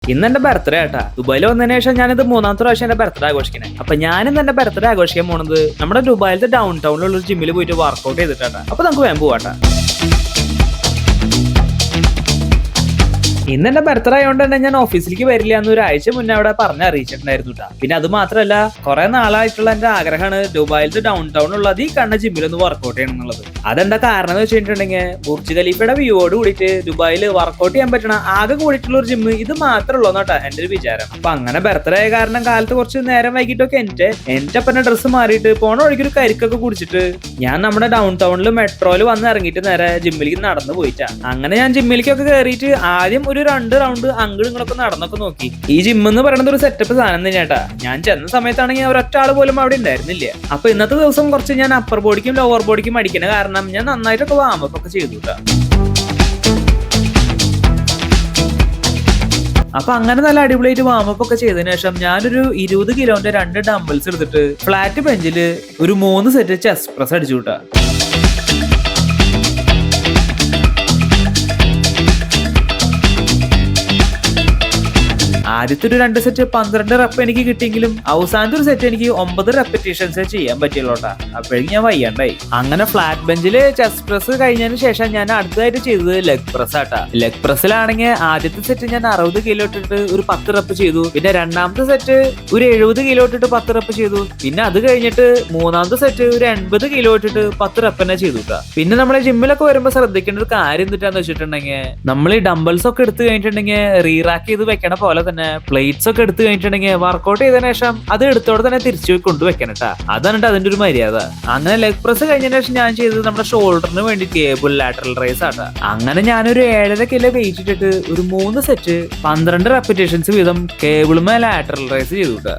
ഇന്ന് എന്റെ ബർത്ത്ഡേ ആട്ടാ. ദുബായിൽ വന്നതിന് ശേഷം ഞാനിത് മൂന്നാമത്തെ പ്രാവശ്യം എന്റെ ബർത്ത്ഡേ ആഘോഷിക്കണേ. അപ്പൊ ഞാനിന്ന് എന്റെ ബർത്ത്ഡേ ആഘോഷിക്കാൻ പോണത് നമ്മുടെ ദുബായിലത്തെ ഡൗൺ ടൗണിലുള്ള ഒരു ജിമ്മിൽ പോയിട്ട് വർക്ക്ഔട്ട് ചെയ്തിട്ടാ. അപ്പൊ നമുക്ക് വേഗം പോവാട്ടാ. ഇന്ന് എന്റെ ബർത്ത്ഡേ ആയതുകൊണ്ട് തന്നെ ഞാൻ ഓഫീസിലേക്ക് വരില്ല എന്ന് ഒരാഴ്ച മുന്നേ അവിടെ പറഞ്ഞ് അറിയിച്ചിട്ടുണ്ടായിരുന്നു കേട്ടോ. പിന്നെ അത് മാത്രമല്ല, കുറെ നാളായിട്ടുള്ള എന്റെ ആഗ്രഹമാണ് ദുബായിലത്തെ ഡൗൺ ടൗണിലുള്ള ഈ കണ്ണ ജിമ്മിൽ ഒന്ന് വർക്ക്ഔട്ട് ചെയ്യണം എന്നുള്ളത്. അതെന്താ കാരണം എന്ന് വെച്ചിട്ടുണ്ടെങ്കിൽ, ബുർജ് ഖലീഫയുടെ വ്യൂയോട് കൂടിയിട്ട് ദുബായിൽ വർക്ക്ഔട്ട് ചെയ്യാൻ പറ്റണ ആകെ കൂടിയിട്ടുള്ള ഒരു ജിമ്മ് ഇത് മാത്രമേ ഉള്ളൂ കേട്ടോ എന്റെ ഒരു വിചാരം. അപ്പൊ അങ്ങനെ ബർത്ത്ഡേ ആയ കാരണം കാലത്ത് കുറച്ച് നേരം വൈകിട്ടൊക്കെ എന്റെ അപ്പന്റെ ഡ്രസ്സ് മാറിയിട്ട് പോണ വഴിക്ക് ഒരു കരിക്കൊക്കെ കുടിച്ചിട്ട് ഞാൻ നമ്മുടെ ഡൗൺ ടൗണിൽ മെട്രോയിൽ വന്ന് ഇറങ്ങിയിട്ട് നേരെ ജിമ്മിലേക്ക് നടന്നു പോയിട്ടാ. അങ്ങനെ ഞാൻ ജിമ്മിലേക്കൊക്കെ കയറിയിട്ട് ആദ്യം ഒരു 2 റൗണ്ട് അങ്ങോട്ടും ഇങ്ങോട്ടൊക്കെ നടന്നൊക്കെ നോക്കി. ഈ ജിം എന്ന് പറയുന്നത് ഒരു സെറ്റപ്പ് സാധനം തന്നെയാട്ടാ. ഞാൻ ചെന്ന സമയത്താണെങ്കിൽ ഒരൊറ്റാൾ പോലും അവിടെ ഉണ്ടായിരുന്നില്ല. അപ്പൊ ഇന്നത്തെ ദിവസം കുറച്ച് ഞാൻ അപ്പർ ബോഡിക്കും ലോവർ ബോഡിക്കും അടിക്കുന്ന കാരണം ഞാൻ നന്നായിട്ടൊക്കെ വാമപ്പ് ഒക്കെ ചെയ്തു കേട്ടോ. അപ്പൊ അങ്ങനെ നല്ല അടിപൊളിയായിട്ട് വാമപ്പ് ഒക്കെ ചെയ്തതിനു ശേഷം ഞാനൊരു 20 കിലോന്റെ 2 ഡംബിൾസ് എടുത്തിട്ട് ഫ്ലാറ്റ് ബെഞ്ചില് ഒരു 3 സെറ്റ് ചെസ്റ്റ് പ്രസ് അടിച്ചു കേട്ടാ. ആദ്യത്തെ ഒരു 2 സെറ്റ് 12 റെപ്പ് എനിക്ക് കിട്ടിയെങ്കിലും അവസാനത്തെ ഒരു സെറ്റ് എനിക്ക് 9 റെപ്പറ്റീഷൻസ് ചെയ്യാൻ പറ്റിയുള്ളൂട്ടാ. അപ്പോഴേക്കും ഞാൻ വയ്യാണ്ടായി. അങ്ങനെ ഫ്ലാറ്റ് ബെഞ്ചില് ചെസ്റ്റ് പ്രസ് കഴിഞ്ഞതിന് ശേഷം ഞാൻ അടുത്തതായിട്ട് ചെയ്തത് ലെഗ് പ്രസ് ആട്ടാ. ലെഗ് പ്രസ്സിലാണെങ്കിൽ ആദ്യത്തെ സെറ്റ് ഞാൻ 60 കിലോ ഇട്ടിട്ട് ഒരു 10 റെപ്പ് ചെയ്തു. പിന്നെ രണ്ടാമത്തെ സെറ്റ് ഒരു 70 കിലോ ഇട്ടിട്ട് 10 റെപ്പ് ചെയ്തു. പിന്നെ അത് കഴിഞ്ഞിട്ട് മൂന്നാമത്തെ സെറ്റ് ഒരു 80 കിലോ ഇട്ടിട്ട് 10 റെപ്പ് തന്നെ ചെയ്തു കേട്ടോ. പിന്നെ നമ്മളെ ജിമ്മിലൊക്കെ വരുമ്പോൾ ശ്രദ്ധിക്കേണ്ട ഒരു കാര്യം എന്തിട്ടാന്ന് വെച്ചിട്ടുണ്ടെങ്കിൽ, നമ്മൾ ഈ ഡംബിൾസ് ഒക്കെ എടുത്ത് കഴിഞ്ഞിട്ടുണ്ടെങ്കിൽ റീറാക്ക് ചെയ്ത് വെക്കണ പോലെ തന്നെ പ്ലേറ്റ്സ് ഒക്കെ എടുത്ത് കഴിഞ്ഞിട്ടുണ്ടെങ്കിൽ വർക്ക്ഔട്ട് ചെയ്തതിനു ശേഷം അത് എടുത്തോടെ തന്നെ തിരിച്ചു കൊണ്ടുവെക്കണം കേട്ടാ. അതാണ് അതിന്റെ ഒരു മര്യാദ. അങ്ങനെ ലെഗ് പ്രസ് കഴിഞ്ഞതിന് ശേഷം ഞാൻ ചെയ്തത് നമ്മുടെ ഷോൾഡറിന് വേണ്ടി കേബിൾ ലാറ്ററൽ റൈസ് ആട്ടാ. അങ്ങനെ ഞാനൊരു 7.5 കിലോ വെയിറ്റ് ഇട്ടിട്ട് ഒരു 3 സെറ്റ് 12 റെപ്പിറ്റേഷൻസ് വീതം കേബിളുമേ ലാറ്ററൽ റൈസ് ചെയ്തു കേട്ടാ.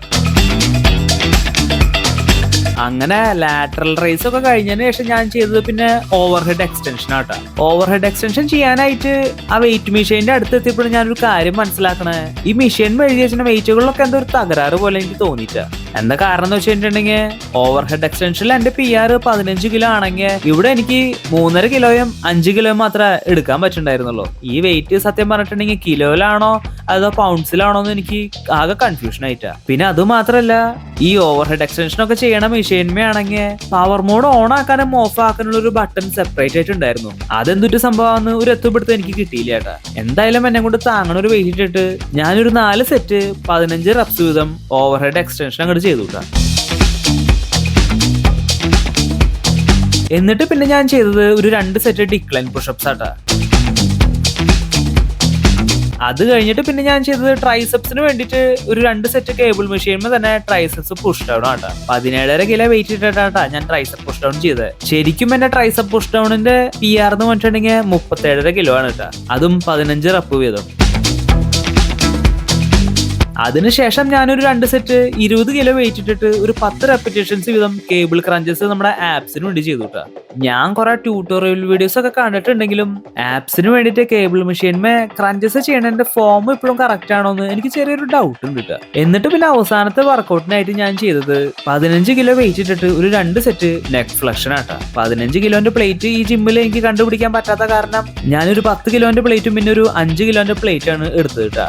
അങ്ങനെ ലാറ്ററൽ റൈസ് ഒക്കെ കഴിഞ്ഞതിന് ശേഷം ഞാൻ ചെയ്തത് പിന്നെ ഓവർ ഹെഡ് എക്സ്റ്റൻഷൻ ആട്ടാ. ഓവർ ഹെഡ് എക്സ്റ്റൻഷൻ ചെയ്യാനായിട്ട് ആ വെയിറ്റ് മെഷീന്റെ അടുത്ത് എത്തിയപ്പോഴും ഞാനൊരു കാര്യം മനസ്സിലാക്കണേ, ഈ മെഷീൻ എഴുതി വെച്ച വെയിറ്റുകളിലൊക്കെ എന്തോ ഒരു തകരാറ് പോലെ എനിക്ക് തോന്നിയിട്ടാ. എന്താ കാരണം എന്ന് വെച്ചിട്ടുണ്ടെങ്കിൽ, ഓവർ ഹെഡ് എക്സ്റ്റൻഷനിൽ എന്റെ PR 15 കിലോ ആണെങ്കിൽ ഇവിടെ എനിക്ക് 3.5 കിലോയും 5 കിലോയും മാത്രമേ എടുക്കാൻ പറ്റുണ്ടായിരുന്നുള്ളൂ. ഈ വെയിറ്റ് സത്യം പറഞ്ഞിട്ടുണ്ടെങ്കിൽ കിലോയിലാണോ അതോ പൗണ്ട്സിലാണോ എന്ന് എനിക്ക് ആകെ കൺഫ്യൂഷൻ ആയിട്ടാ. പിന്നെ അത് മാത്രല്ല, ഈ ഓവർ ഹെഡ് എക്സ്റ്റൻഷൻ ഒക്കെ ചെയ്യണ മെഷീൻമേ ആണെങ്കിൽ പവർ മോഡ് ഓൺ ആക്കാനും ഓഫ് ആക്കാനുള്ള ഒരു ബട്ടൺ സെപ്പറേറ്റ് ആയിട്ട് ഉണ്ടായിരുന്നു. അതെന്തൊരു സംഭവമാണെന്ന് ഒരു എത്തുപിടുത്തം എനിക്ക് കിട്ടിയില്ല കേട്ടാ. എന്തായാലും എന്നെ കൊണ്ട് താങ്ങണ ഒരു വെയിറ്റ് ഇട്ടിട്ട് ഞാനൊരു 4 സെറ്റ് 15 റെപ്സ് വീതം ഓവർ ഹെഡ് എക്സ്റ്റൻഷൻ അങ്ങോട്ട് ചെയ്തു കേട്ടാ. എന്നിട്ട് പിന്നെ ഞാൻ ചെയ്തത് ഒരു 2 സെറ്റ് ഡിക്ലൈൻ പുഷപ്സ് ആട്ടാ. അത് കഴിഞ്ഞിട്ട് പിന്നെ ഞാൻ ചെയ്തത് ട്രൈസെപ്സിന് വേണ്ടിയിട്ട് ഒരു 2 സെറ്റ് കേബിൾ മെഷീനിൽ തന്നെ ട്രൈസെപ്സ് പുഷ് ഡൗൺ ആട്ടാ. 17.5 കിലോ വെയിറ്റ് ഇട്ടിട്ടാട്ടാ ഞാൻ ട്രൈസെപ്പ് പുഷ് ഡൗൺ ചെയ്തത്. ശരിക്കും എന്റെ ട്രൈസെപ്പ് പുഷ് ഡൗണിന്റെ PR എന്ന് പറഞ്ഞിട്ടുണ്ടെങ്കിൽ 37.5 കിലോ ആണ് കേട്ടാ. അതും 15 റെപ്പ് വീതം. അതിനുശേഷം ഞാനൊരു 2 സെറ്റ് 20 കിലോ വെയിറ്റ് ഇട്ടിട്ട് ഒരു 10 റെപ്പിറ്റേഷൻസ് വീതം കേബിൾ ക്രഞ്ചസ് നമ്മുടെ ആപ്സിന് വേണ്ടി ചെയ്തു കേട്ടോ. ഞാൻ കുറെ ട്യൂട്ടോറിയൽ വീഡിയോസ് ഒക്കെ കണ്ടിട്ടുണ്ടെങ്കിലും ആപ്സിന് വേണ്ടിയിട്ട് കേബിൾ മെഷീൻമേ ക്രഞ്ചസ് ചെയ്യണതിന്റെ ഫോം ഇപ്പോഴും കറക്റ്റ് ആണോ എന്ന് എനിക്ക് ചെറിയൊരു ഡൗട്ട് ഉണ്ട് കേട്ടോ. എന്നിട്ട് പിന്നെ അവസാനത്തെ വർക്കൗട്ടിനായിട്ട് ഞാൻ ചെയ്തത് 15 കിലോ വെയിറ്റ് ഇട്ടിട്ട് ഒരു 2 സെറ്റ് നെക്ക് ഫ്ലക്ഷൻ ആട്ടോ. 15 കിലോന്റെ പ്ലേറ്റ് ഈ ജിമ്മിൽ എനിക്ക് കണ്ടുപിടിക്കാൻ പറ്റാത്ത കാരണം ഞാനൊരു 10 കിലോന്റെ പ്ലേറ്റും പിന്നെ ഒരു 5 കിലോന്റെ പ്ലേറ്റ് ആണ് എടുത്തത് കേട്ടോ.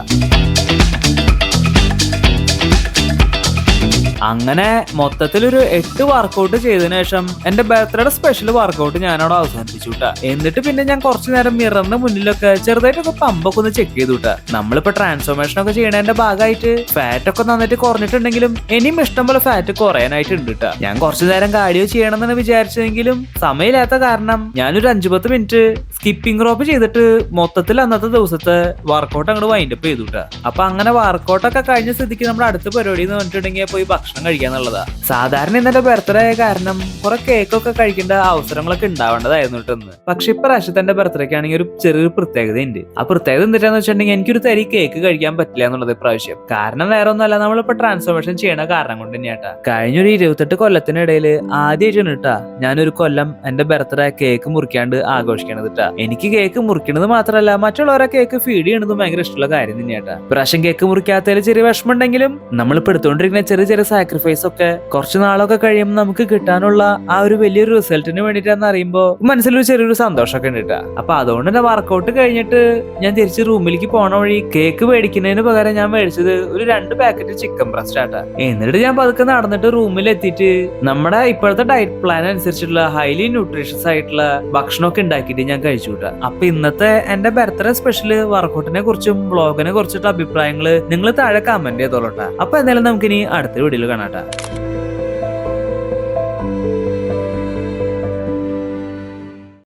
അങ്ങനെ മൊത്തത്തിലൊരു 8 വർക്കൗട്ട് ചെയ്തതിനു ശേഷം എന്റെ ബർത്ത്ഡേ സ്പെഷ്യൽ വർക്കൗട്ട് ഞാൻ അവിടെ അവസാനിപ്പിച്ചു കേട്ടാ. എന്നിട്ട് പിന്നെ ഞാൻ കുറച്ചു നേരം മിററിന്റെ മുന്നിലൊക്കെ ചെറുതായിട്ടൊക്കെ പമ്പൊക്കെ ഒന്ന് ചെക്ക് ചെയ്തു കേട്ടാ. നമ്മളിപ്പോ ട്രാൻസ്ഫോർമേഷൻ ഒക്കെ ചെയ്യണതിന്റെ ഭാഗമായിട്ട് ഫാറ്റ് ഒക്കെ നന്നായിട്ട് കുറഞ്ഞിട്ടുണ്ടെങ്കിലും ഇനിയും ഇഷ്ടം പോലെ ഫാറ്റ് കുറയാനായിട്ട് ഉണ്ട് കേട്ടാ. ഞാൻ കുറച്ചു നേരം കാർഡിയോ ചെയ്യണമെന്നാണ് വിചാരിച്ചതെങ്കിലും സമയമില്ലാത്ത കാരണം ഞാനൊരു 5-10 മിനിറ്റ് സ്കിപ്പിംഗ് റോപ്പ് ചെയ്തിട്ട് മൊത്തത്തിൽ അന്നത്തെ ദിവസത്തെ വർക്കൗട്ട് അങ്ങോട്ട് വൈൻഡപ്പ് ചെയ്തു കേട്ടാ. അപ്പൊ അങ്ങനെ വർക്കൗട്ടൊക്കെ കഴിഞ്ഞ സ്ഥിതിക്ക് നമ്മുടെ അടുത്ത പരിപാടി എന്ന് പറഞ്ഞിട്ടുണ്ടെങ്കിൽ പോയി ഭക്ഷണം കഴിക്കാന്നുള്ളതാ. സാധാരണ ഇന്നത്തെ ബർത്ത്ഡേ ആയ കാരണം കുറെ കേക്കൊക്കെ കഴിക്കേണ്ട അവസരങ്ങളൊക്കെ ഉണ്ടാവേണ്ടതായിരുന്നു കേട്ടെന്ന്. പക്ഷെ ഇപ്രാവശ്യത്തെ എന്റെ ബർത്ത്ഡേക്ക് ആണെങ്കിൽ ഒരു ചെറിയൊരു പ്രത്യേകത ഉണ്ട്. ആ പ്രത്യേകത എന്താന്ന് വെച്ചിട്ടുണ്ടെങ്കിൽ എനിക്കൊരു തരി കേക്ക് കഴിക്കാൻ പറ്റില്ല എന്നുള്ളത് ഇപ്രാവശ്യം. കാരണം വേറെ ഒന്നുമല്ല, നമ്മളിപ്പോ ട്രാൻസ്ഫോർമേഷൻ ചെയ്യണ കാരണം കൊണ്ട് തന്നെയാട്ടാ. കഴിഞ്ഞൊരു 28 കൊല്ലത്തിനിടയിൽ ആദ്യമായിട്ടാണ് കേട്ടാ ഞാനൊരു കൊല്ലം എന്റെ ബർത്ത്ഡേ കേക്ക് മുറിക്കാണ്ട് ആഘോഷിക്കണത് കേട്ടാ. എനിക്ക് കേക്ക് മുറിക്കണത് മാത്രമല്ല മറ്റുള്ളവരെ കേക്ക് ഫീഡ് ചെയ്യണതും ഭയങ്കര ഇഷ്ടമുള്ള കാര്യം തന്നെയാട്ടാ. പ്രാവശ്യം കേക്ക് മുറിക്കാത്തതിൽ ചെറിയ വിഷമം ഉണ്ടെങ്കിലും നമ്മളിപ്പോ എടുത്തുകൊണ്ടിരിക്കുന്ന ചെറിയ ചെറിയ സാക്രിഫൈസ് ഒക്കെ കുറച്ച് നാളൊക്കെ കഴിയുമ്പോൾ നമുക്ക് കിട്ടാനുള്ള ആ ഒരു വലിയൊരു റിസൾട്ടിന് വേണ്ടിയിട്ടാന്ന് അറിയുമ്പോൾ മനസ്സിലൊരു ചെറിയൊരു സന്തോഷമൊക്കെ ഉണ്ട് കേട്ടാ. അപ്പൊ അതുകൊണ്ട് തന്നെ വർക്കൗട്ട് കഴിഞ്ഞിട്ട് ഞാൻ തിരിച്ച് റൂമിലേക്ക് പോണ വഴി കേക്ക് മേടിക്കുന്നതിന് പകരം ഞാൻ മേടിച്ചത് ഒരു 2 പാക്കറ്റ് ചിക്കൻ ബ്രസ്റ്റ് ആട്ടാ. എന്നിട്ട് ഞാൻ പതുക്കെ നടന്നിട്ട് റൂമിൽ എത്തിയിട്ട് നമ്മുടെ ഇപ്പോഴത്തെ ഡയറ്റ് പ്ലാൻ അനുസരിച്ചിട്ടുള്ള ഹൈലി ന്യൂട്രീഷ്യസ് ആയിട്ടുള്ള ഭക്ഷണമൊക്കെ ഉണ്ടാക്കിയിട്ട് ഞാൻ കഴിച്ചു കൂട്ടാ. അപ്പൊ ഇന്നത്തെ എന്റെ ബർത്ത്ഡേ സ്പെഷ്യൽ വർക്കൗട്ടിനെ കുറിച്ചും വ്ളോഗിനെ കുറിച്ചിട്ട് അഭിപ്രായങ്ങൾ നിങ്ങൾ താഴെ കമന്റ് ചെയ്തോളട്ടാ. അപ്പൊ എന്തായാലും നമുക്കിനി അടുത്ത വീഡിയോയിൽ കാണാട്ടാ.